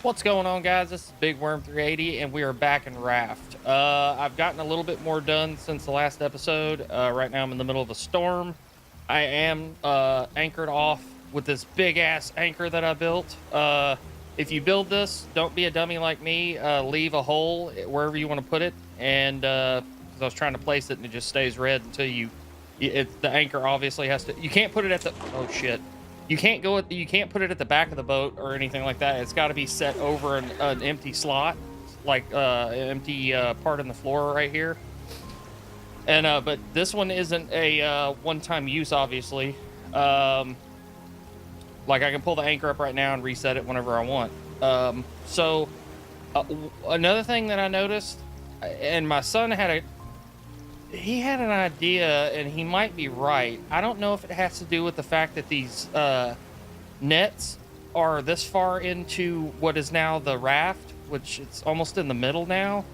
What's going on, guys? This is Big Worm 380, and we are back in Raft. I've gotten a little bit more done since the last episode. Right now I'm in the middle of a storm. I am anchored off with this big-ass anchor that I built. If you build this, don't be a dummy like me. Leave a hole wherever you want to put it, and because I was trying to place it and it just stays red until the anchor obviously has to. You can't put it at the. Oh shit. You can't you can't put it at the back of the boat or anything like that. It's got to be set over an empty slot, like an empty part in the floor right here. And but this one isn't a one-time use, obviously. Like I can pull the anchor up right now and reset it whenever I want. So another thing that I noticed, and my son he had an idea, and he might be right. I don't know if it has to do with the fact that these nets are this far into what is now the raft, which it's almost in the middle now.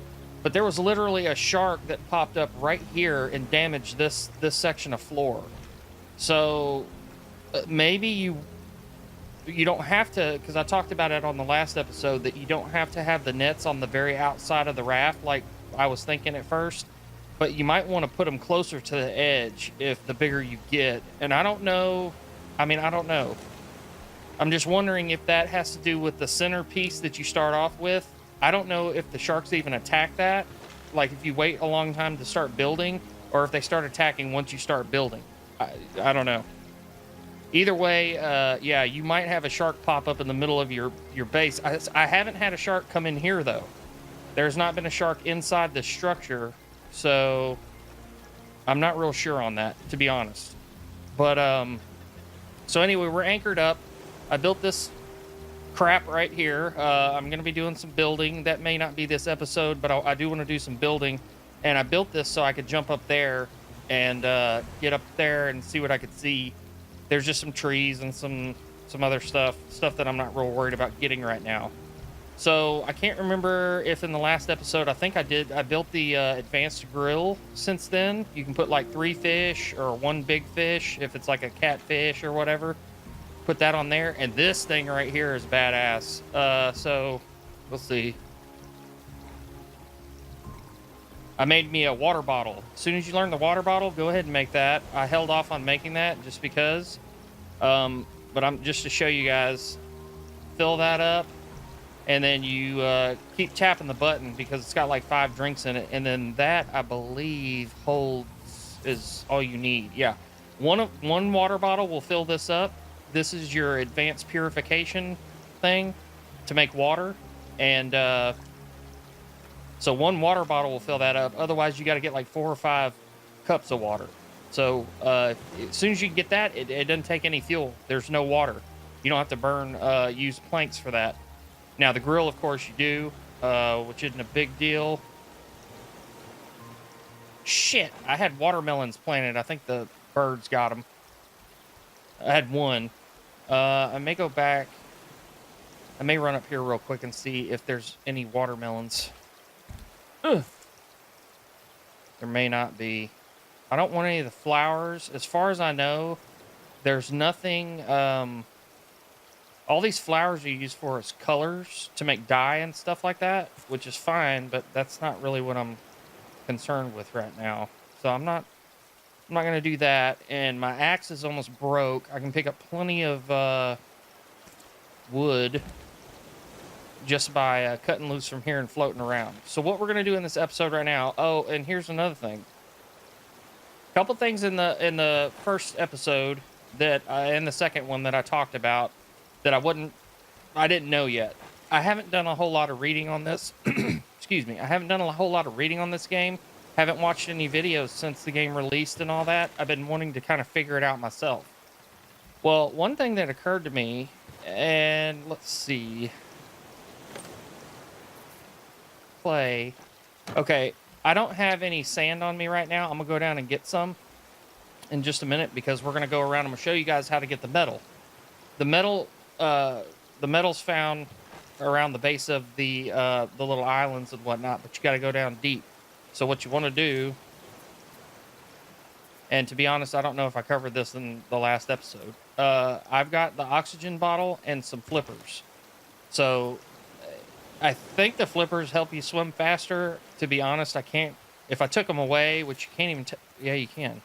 But there was literally a shark that popped up right here and damaged this section of floor. So maybe you don't have to, because I talked about it on the last episode, that you don't have to have the nets on the very outside of the raft like I was thinking at first. But you might want to put them closer to the edge if the bigger you get. And I don't know. I mean, I don't know. I'm just wondering if that has to do with the center piece that you start off with. I don't know if the sharks even attack that. Like if you wait a long time to start building, or if they start attacking once you start building. I don't know. Either way, yeah, you might have a shark pop up in the middle of your base. I haven't had a shark come in here, though. There's not been a shark inside the structure. So I'm not real sure on that, to be honest. But so anyway, we're anchored up. I built this crap right here. I'm going to be doing some building. That may not be this episode, but I do want to do some building. And I built this so I could jump up there and get up there and see what I could see. There's just some trees and some other stuff that I'm not real worried about getting right now. So I can't remember if in the last episode, I think I built the advanced grill since then. You can put like 3 fish or 1 big fish if it's like a catfish or whatever. Put that on there. And this thing right here is badass. So let's see. I made me a water bottle. As soon as you learn the water bottle, go ahead and make that. I held off on making that just because. But I'm just to show you guys. Fill that up. And then you keep tapping the button because it's got like 5 drinks in it. And then that, I believe, is all you need. Yeah. One water bottle will fill this up. This is your advanced purification thing to make water. And so 1 water bottle will fill that up. Otherwise, you got to get like 4 or 5 cups of water. So as soon as you get that, it doesn't take any fuel. There's no water. You don't have to use planks for that. Now, the grill, of course, you do, which isn't a big deal. Shit, I had watermelons planted. I think the birds got them. I had 1. I may go back. I may run up here real quick and see if there's any watermelons. Ugh. There may not be. I don't want any of the flowers. As far as I know, there's nothing... all these flowers are used for as colors to make dye and stuff like that, which is fine, but that's not really what I'm concerned with right now. So I'm not going to do that. And my axe is almost broke. I can pick up plenty of wood just by cutting loose from here and floating around. So what we're going to do in this episode right now... Oh, and here's another thing. A couple things in the first episode that and the second one that I talked about that I didn't know yet. I haven't done a whole lot of reading on this. Excuse me. I haven't done a whole lot of reading on this game. Haven't watched any videos since the game released and all that. I've been wanting to kind of figure it out myself. Well, one thing that occurred to me, and let's see. Play. Okay, I don't have any sand on me right now. I'm going to go down and get some in just a minute because we're going to go around. I'm going to show you guys how to get the metal. The metal's found around the base of the little islands and whatnot, but you got to go down deep. So what you want to do, and to be honest, I don't know if I covered this in the last episode. I've got the oxygen bottle and some flippers. So I think the flippers help you swim faster. To be honest, I can't. If I took them away, which you can't even. Yeah, you can.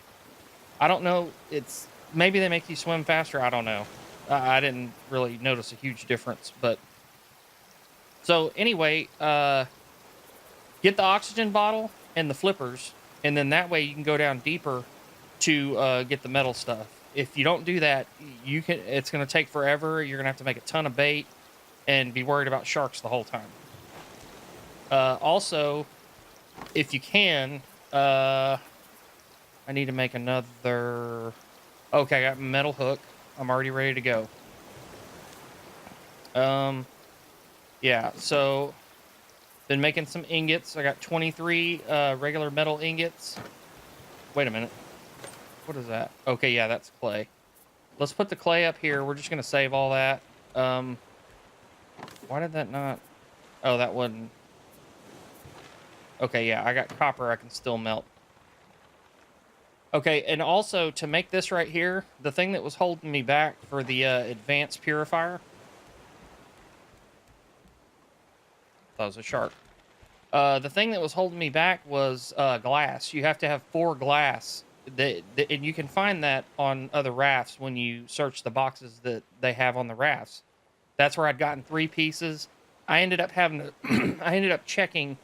I don't know. It's maybe they make you swim faster. I don't know. I didn't really notice a huge difference, but so anyway, get the oxygen bottle and the flippers, and then that way you can go down deeper to get the metal stuff. If you don't do that, you can. It's going to take forever. You're going to have to make a ton of bait and be worried about sharks the whole time. Also, if you can, I need to make another. Okay, I got a metal hook. I'm already ready to go. Yeah. So, been making some ingots. I got 23 regular metal ingots. Wait a minute. What is that? Okay, yeah, that's clay. Let's put the clay up here. We're just gonna save all that. Why did that not? Oh, that wasn't. Okay, yeah, I got copper I can still melt. Okay, and also to make this right here, the thing that was holding me back for the advanced purifier. That was a shark. The thing that was holding me back was glass. You have to have 4 glass. And you can find that on other rafts when you search the boxes that they have on the rafts. That's where I'd gotten 3 pieces. I ended up having to, I ended up checking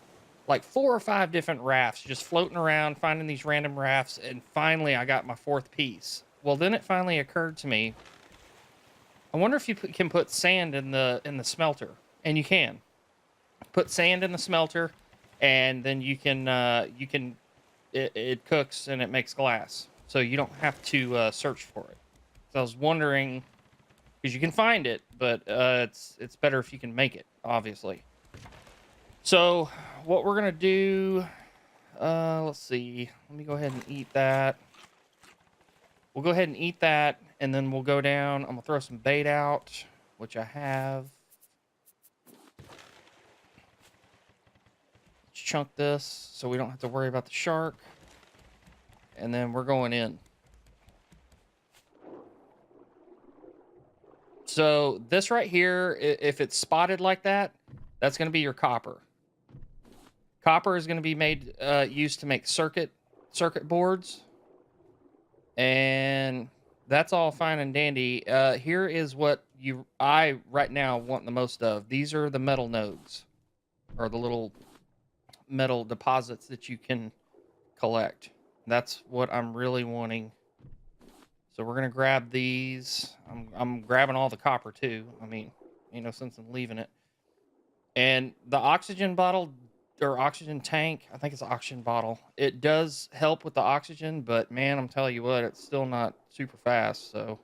like 4 or 5 different rafts, just floating around, finding these random rafts, and finally I got my 4th piece. Well, then it finally occurred to me, I wonder if you can put sand in the smelter, and you can put sand in the smelter, and then you can it cooks and it makes glass, so you don't have to search for it. So I was wondering, because you can find it, but it's better if you can make it, obviously. So what we're gonna do, let's see. Let me go ahead and eat that. We'll go ahead and eat that, and then we'll go down. I'm gonna throw some bait out, which I have. Let's chunk this so we don't have to worry about the shark. And then we're going in. So this right here, if it's spotted like that, that's going to be your copper. Copper is going to be made used to make circuit boards, and that's all fine and dandy. Here is what I right now want the most of. These are the metal nodes, or the little metal deposits that you can collect. That's what I'm really wanting. So we're gonna grab these. I'm grabbing all the copper too. I mean, ain't no sense in leaving it. And the oxygen bottle or oxygen tank, I think it's an oxygen bottle. It does help with the oxygen, but man, I'm telling you what, it's still not super fast. So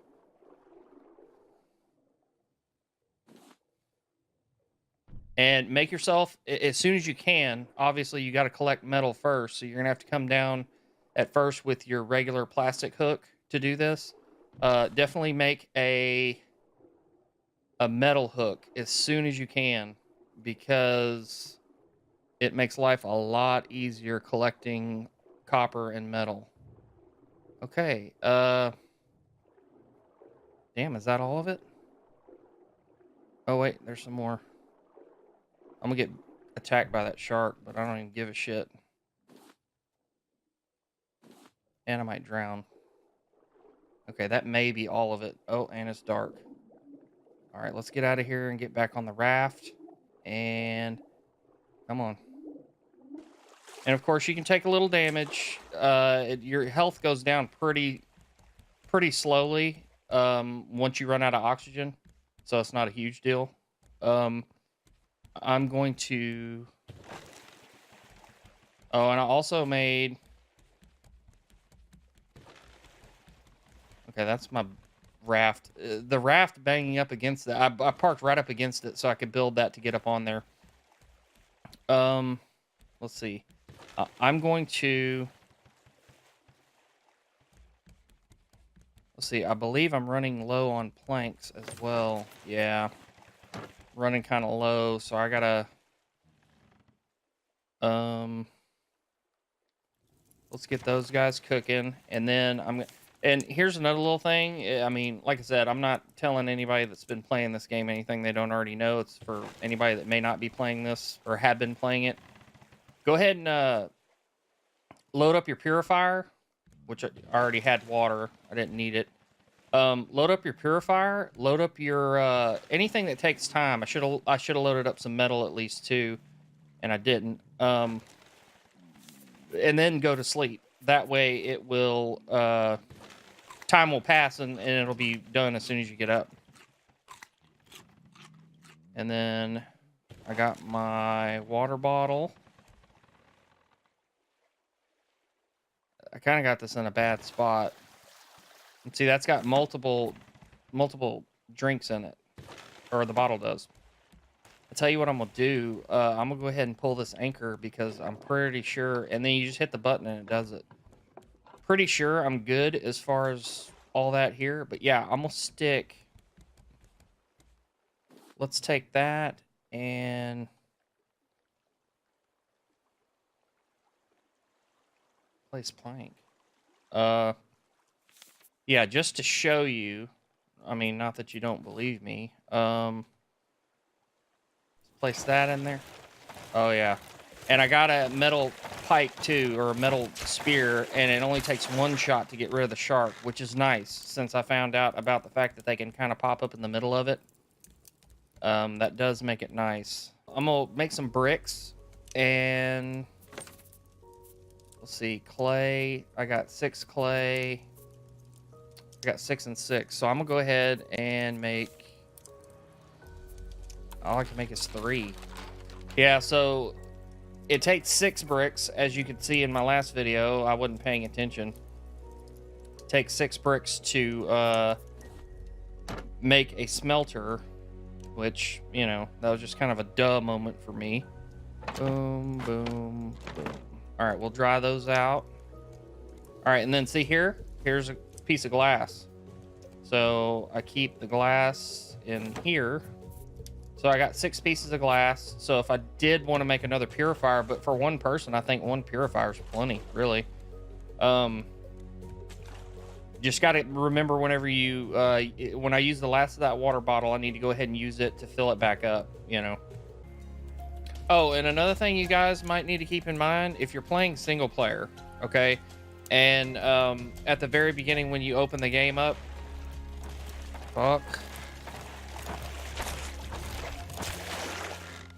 and make yourself as soon as you can. Obviously, you got to collect metal first, so you're gonna have to come down at first with your regular plastic hook to do this. Definitely make a metal hook as soon as you can, because it makes life a lot easier collecting copper and metal. Okay. Damn, is that all of it? Oh wait, there's some more. I'm gonna get attacked by that shark, but I don't even give a shit. And I might drown. Okay, that may be all of it. Oh, and it's dark. All right, let's get out of here and get back on the raft. And come on. And of course, you can take a little damage. Your health goes down pretty slowly once you run out of oxygen, so it's not a huge deal. I'm going to. Oh, and I also made. Okay, that's my raft. The raft banging up against it. I parked right up against it so I could build that to get up on there. Let's see. I'm going to. Let's see. I believe I'm running low on planks as well. Yeah, running kind of low, so I gotta. Let's get those guys cooking, and then And here's another little thing. I mean, like I said, I'm not telling anybody that's been playing this game anything they don't already know. It's for anybody that may not be playing this or have been playing it. Go ahead and load up your purifier, which I already had water. I didn't need it. Load up your purifier. Load up your anything that takes time. I should have loaded up some metal at least too, and I didn't. And then go to sleep. That way, it will time will pass and it'll be done as soon as you get up. And then I got my water bottle. I kind of got this in a bad spot. And see, that's got multiple drinks in it, or the bottle does. I'll tell you what I'm gonna do. I'm gonna go ahead and pull this anchor because I'm pretty sure, and then you just hit the button and it does it. Pretty sure I'm good as far as all that here, but yeah, I'm gonna stick. Let's take that and place plank. Yeah, just to show you. I mean, not that you don't believe me. Place that in there. Oh yeah, and I got a metal pike too, or a metal spear, and it only takes one shot to get rid of the shark, which is nice since I found out about the fact that they can kind of pop up in the middle of it. That does make it nice. I'm gonna make some bricks, and let's see, clay. I got 6 clay. I got 6 and 6, so I'm gonna go ahead and make. All I can make is 3. Yeah, so it takes 6 bricks, as you could see in my last video. I wasn't paying attention. It takes 6 bricks to make a smelter, which, you know, that was just kind of a duh moment for me. Boom, boom, boom. All right, we'll dry those out. All right, and then see here? Here's a piece of glass. So I keep the glass in here. So I got 6 pieces of glass. So if I did want to make another purifier, but for one person, I think 1 purifier is plenty, really. Just got to remember whenever you, when I use the last of that water bottle, I need to go ahead and use it to fill it back up, you know. Oh, and another thing you guys might need to keep in mind, if you're playing single player, okay, and at the very beginning when you open the game up, fuck.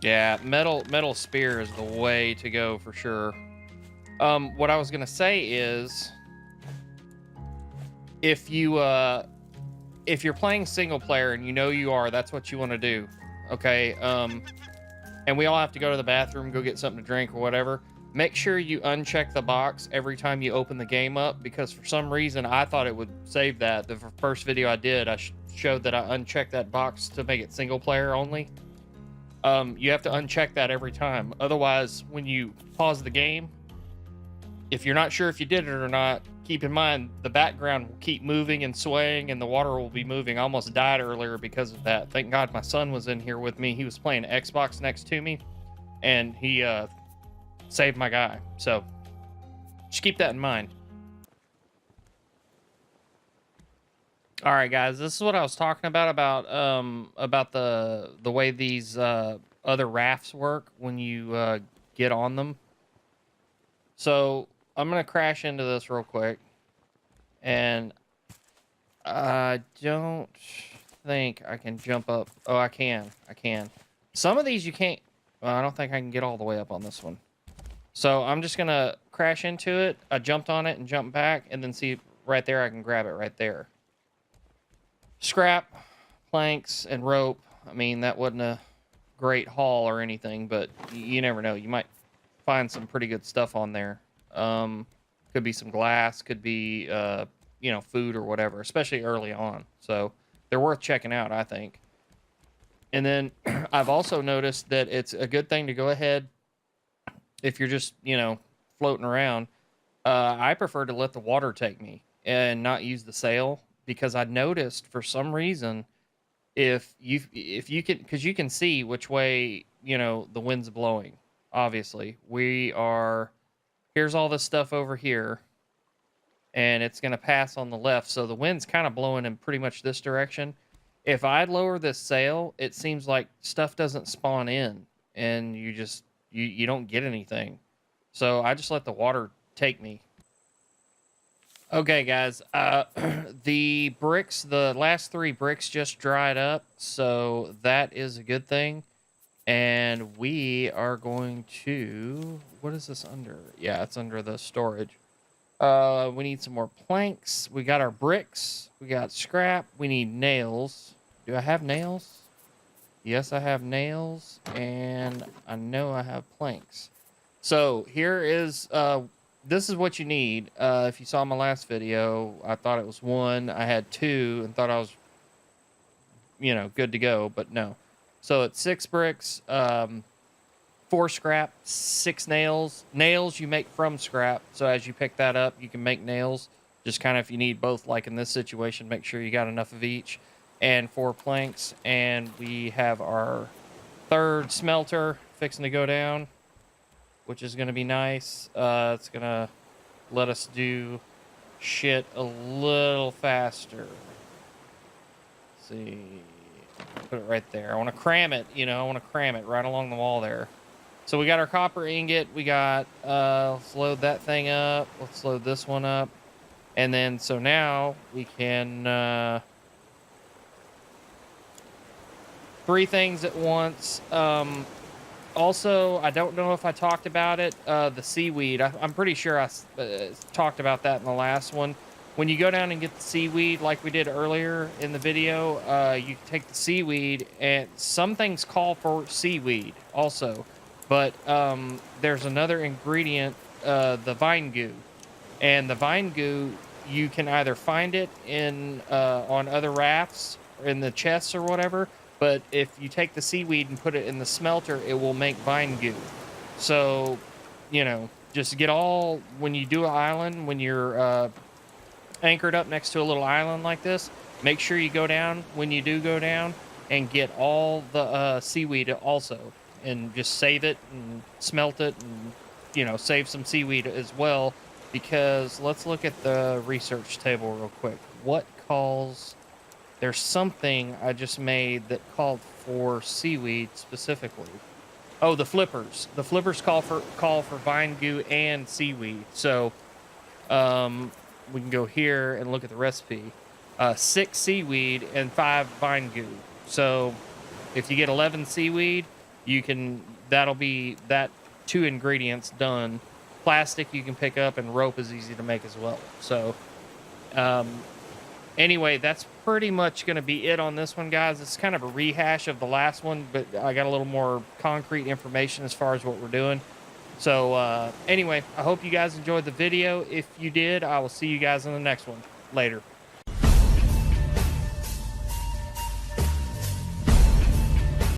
Yeah, metal spear is the way to go for sure. What I was gonna say is, if you're playing single player and you know you are, that's what you want to do, okay? And we all have to go to the bathroom, go get something to drink or whatever. Make sure you uncheck the box every time you open the game up, because for some reason I thought it would save that. The first video I did, I showed that I unchecked that box to make it single player only. You have to uncheck that every time. Otherwise, when you pause the game, if you're not sure if you did it or not, keep in mind the background will keep moving and swaying and the water will be moving. I almost died earlier because of that. Thank God my son was in here with me. He was playing Xbox next to me and he saved my guy. So just keep that in mind. All right, guys, this is what I was talking about the way these other rafts work when you get on them. So I'm gonna crash into this real quick, and I don't think I can jump up. Oh, I can. Some of these you can't. Well, I don't think I can get all the way up on this one. So I'm just gonna crash into it. I jumped on it and jumped back, and then see right there, I can grab it right there. Scrap, planks, and rope. I mean, that wasn't a great haul or anything, but you never know. You might find some pretty good stuff on there. Could be some glass, could be, you know, food or whatever, especially early on. So they're worth checking out, I think. And then I've also noticed that it's a good thing to go ahead, if you're just, you know, floating around. I prefer to let the water take me and not use the sail, because I noticed for some reason, if you can, because you can see which way, you know, the wind's blowing. Obviously, here's all this stuff over here, and it's going to pass on the left. So the wind's kind of blowing in pretty much this direction. If I lower this sail, it seems like stuff doesn't spawn in, and you don't get anything. So I just let the water take me. Okay, guys. The bricks, the last 3 bricks just dried up, so that is a good thing. And we are going to... What is this under? Yeah, it's under the storage. We need some more planks. We got our bricks. We got scrap. We need nails. Do I have nails? Yes, I have nails, and I know I have planks. So here is... this is what you need. If you saw my last video, I thought it was 1. I had 2 and thought I was, good to go, but no. So it's 6 bricks, 4 scrap, 6 nails. Nails you make from scrap. So as you pick that up, you can make nails. Just kind of if you need both, like in this situation, make sure you got enough of each. And 4 planks. And we have our 3rd smelter fixing to go down, which is going to be nice. It's going to let us do shit a little faster. Let's see. Put it right there. I want to cram it, I want to cram it right along the wall there. So we got our copper ingot. We got, let's load that thing up. Let's load this one up. And then, so now we can, 3 things at once. Also, I don't know if I talked about it, the seaweed. I'm pretty sure I talked about that in the last one. When you go down and get the seaweed, like we did earlier in the video, you take the seaweed, and some things call for seaweed also. But there's another ingredient, the vine goo. And the vine goo, you can either find it in on other rafts, or in the chests or whatever. But if you take the seaweed and put it in the smelter, it will make vine goo. So, just get all, when you do an island, when you're anchored up next to a little island like this, make sure you go down, when you do go down, and get all the seaweed also. And just save it and smelt it and, save some seaweed as well. Because let's look at the research table real quick. What calls... There's something I just made that called for seaweed specifically. Oh, the flippers. The flippers call for vine goo and seaweed. So we can go here and look at the recipe. 6 seaweed and 5 vine goo. So if you get 11 seaweed, that'll be that 2 ingredients done. Plastic you can pick up, and rope is easy to make as well. So anyway, that's pretty much going to be it on this one, guys. It's kind of a rehash of the last one, but I got a little more concrete information as far as what we're doing. So anyway, I hope you guys enjoyed the video. If you did, I will see you guys in the next one. Later.